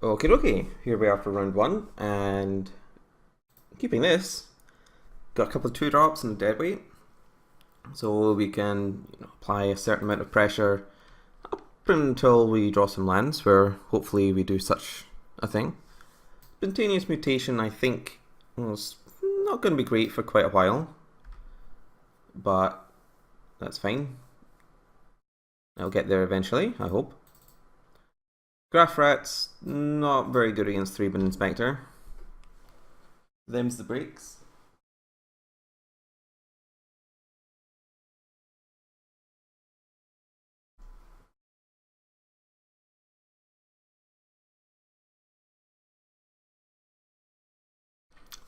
Okay, okay. Here we are for round one, and keeping this, got a couple of 2 drops and a dead weight, so we can apply a certain amount of pressure up until we draw some lands, where hopefully we do such a thing. Spontaneous mutation, I think, was not going to be great for quite a while, but that's fine. I'll get there eventually, I hope. Graph Rats, not very good against 3-bin Inspector. Them's the breaks.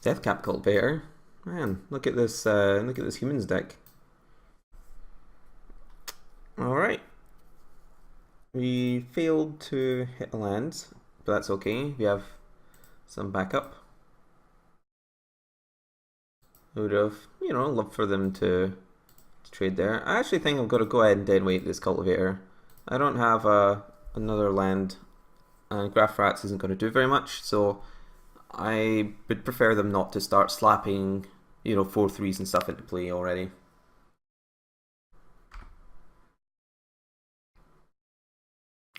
Deathcap Cultivator. Man, look at this humans deck. Alright. We failed to hit a land, but that's okay. We have some backup. I would have, loved for them to trade there. I actually think I'm going to go ahead and dead weight this Cultivator. I don't have another land, and Graph Rats isn't going to do very much, so I would prefer them not to start slapping, 4/3s and stuff into play already.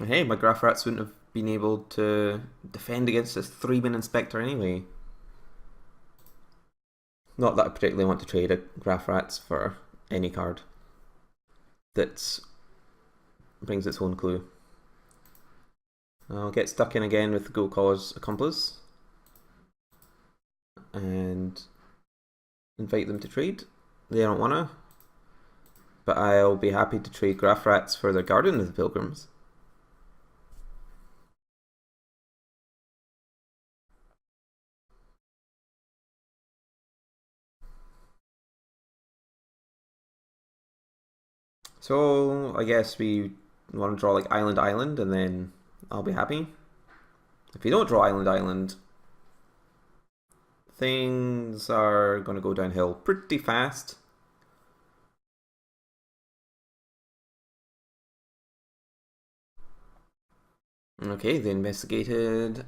And hey, my Graph Rats wouldn't have been able to defend against this 3-bin Inspector anyway. Not that I particularly want to trade a Graph Rats for any card that brings its own clue. I'll get stuck in again with the Go Caller's Accomplice and invite them to trade. They don't wanna, but I'll be happy to trade Graph Rats for their Garden of the Pilgrims. So I guess we want to draw like Island Island, and then I'll be happy. If we don't draw Island Island, things are going to go downhill pretty fast. Okay, they investigated.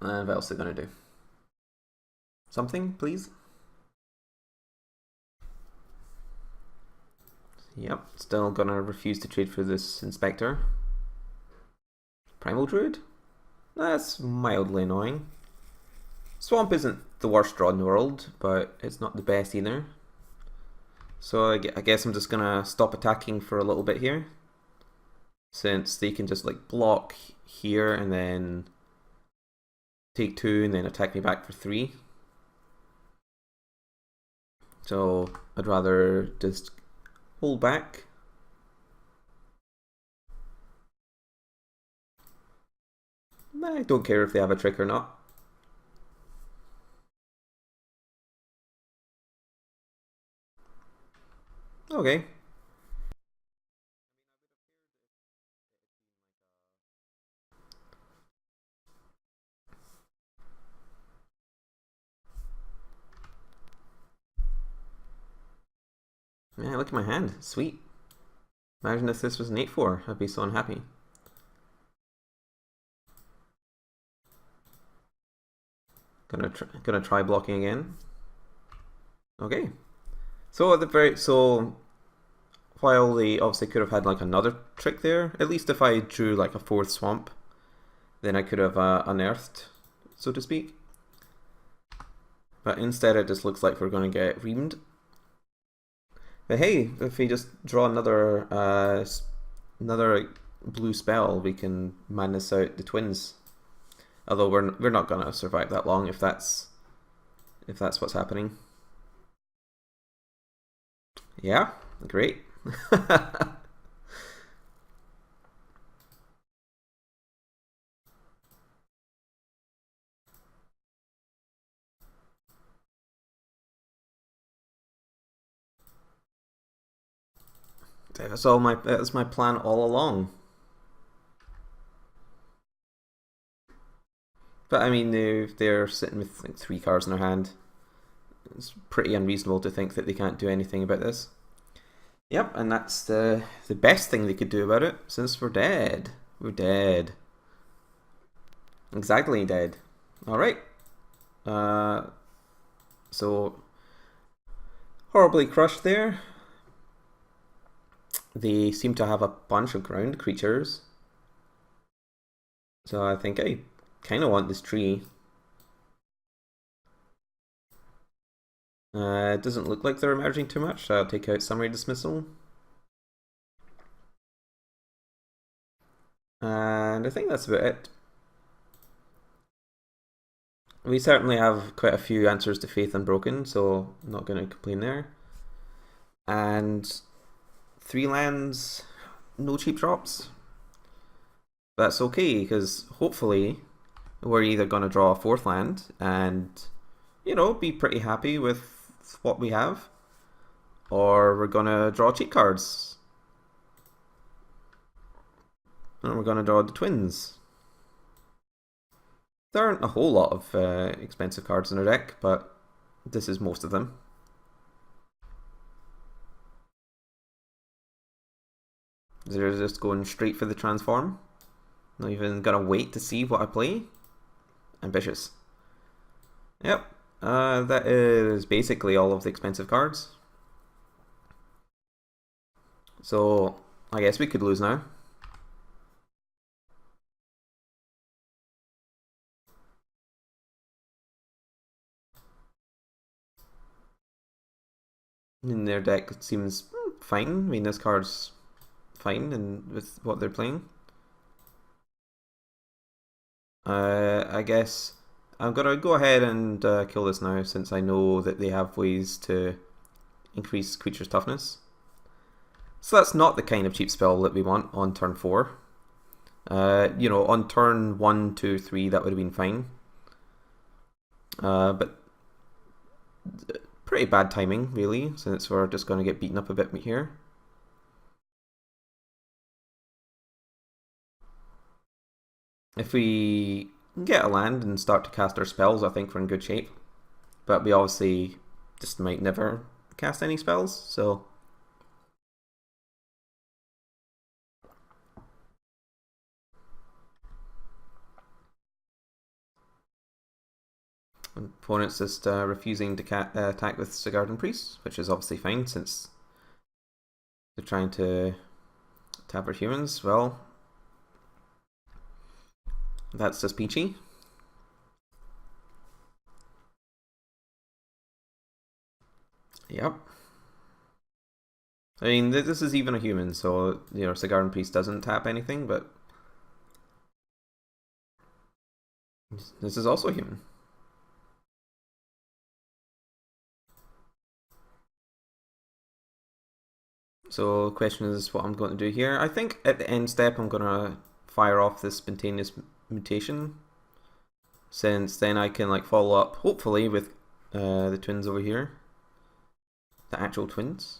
And what else are they going to do? Something, please? Yep, still gonna refuse to trade for this Inspector. Primal Druid? That's mildly annoying. Swamp isn't the worst draw in the world, but it's not the best either. So I guess I'm just gonna stop attacking for a little bit here, since they can just like block here and then take 2 and then attack me back for 3. So I'd rather just hold back. I don't care if they have a trick or not. Okay. Yeah, look at my hand. Sweet. Imagine if this was an 8/4. I'd be so unhappy. Gonna try blocking again. Okay. So while they obviously could have had like another trick there, at least if I drew like a 4th swamp, then I could have unearthed, so to speak. But instead it just looks like we're going to get reamed. But hey, if we just draw another blue spell, we can madness out the twins. Although we're not gonna survive that long if that's what's happening. Yeah, great. That's my plan all along. But I mean, they're sitting with like 3 cards in their hand. It's pretty unreasonable to think that they can't do anything about this. Yep, and that's the best thing they could do about it, since we're dead. We're dead. Exactly dead. Alright. So, horribly crushed there. They seem to have a bunch of ground creatures. So I think I kind of want this tree. It doesn't look like they're emerging too much, so I'll take out Summary Dismissal. And I think that's about it. We certainly have quite a few answers to Faith Unbroken, so I'm not going to complain there. And 3 lands, no cheap drops. That's okay, because hopefully we're either going to draw a 4th land and, you know, be pretty happy with what we have, or we're going to draw cheap cards. And we're going to draw the twins. There aren't a whole lot of expensive cards in our deck, but this is most of them. They're just going straight for the transform. Not even gonna wait to see what I play. Ambitious. Yep, that is basically all of the expensive cards. So I guess we could lose now. In their deck, it seems fine. I mean, this card's fine and with what they're playing. I guess I'm gonna go ahead and kill this now, since I know that they have ways to increase creatures' toughness. So that's not the kind of cheap spell that we want on turn 4. You know, on turn 1, 2, 3, that would have been fine. But pretty bad timing, really, since we're just going to get beaten up a bit here. If we get a land and start to cast our spells, I think we're in good shape. But we obviously just might never cast any spells, so... Opponent's just refusing to attack with Sigardan Priest, which is obviously fine since they're trying to tap our humans. Well, that's just peachy. Yep. I mean, this is even a human, so, you know, Sigardan Priest doesn't tap anything, but this is also a human. So the question is what I'm going to do here. I think at the end step I'm going to fire off this spontaneous mutation, since then I can like follow up hopefully with the twins over here. The actual twins.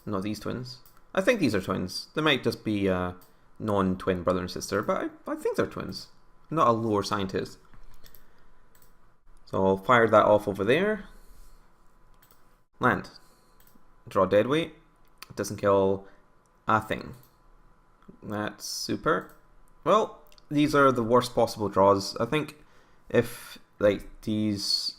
Not these twins. I think these are twins. They might just be non-twin brother and sister, but I think they're twins. I'm not a lore scientist. So I'll fire that off over there. Land. Draw deadweight. It doesn't kill a thing. That's super. Well, these are the worst possible draws. I think if like these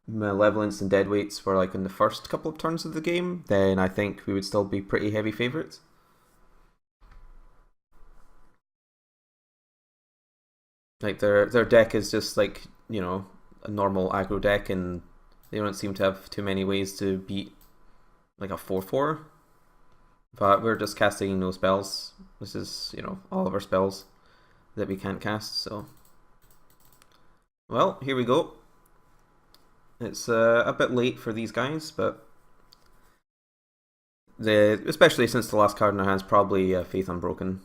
Malevolence and Deadweights were like in the first couple of turns of the game, then I think we would still be pretty heavy favourites. Like their deck is just like, you know, a normal aggro deck, and they don't seem to have too many ways to beat like a 4/4. But we're just casting no spells. This is, you know, all of our spells that we can't cast, so... Well, here we go. It's a bit late for these guys, but... especially since the last card in our hand's probably Faith Unbroken.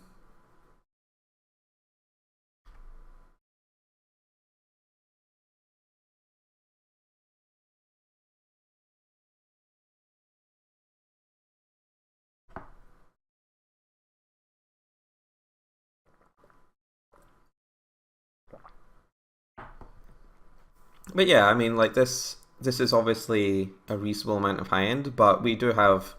But yeah, I mean, like this is obviously a reasonable amount of high end, but we do have,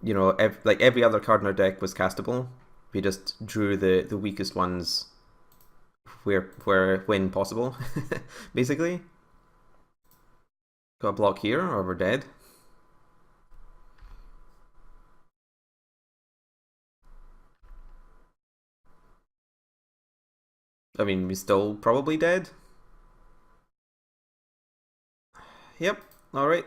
you know, like every other card in our deck was castable. We just drew the weakest ones when possible, basically. Got a block here, or we're dead. I mean, we're still probably dead. Yep, alright.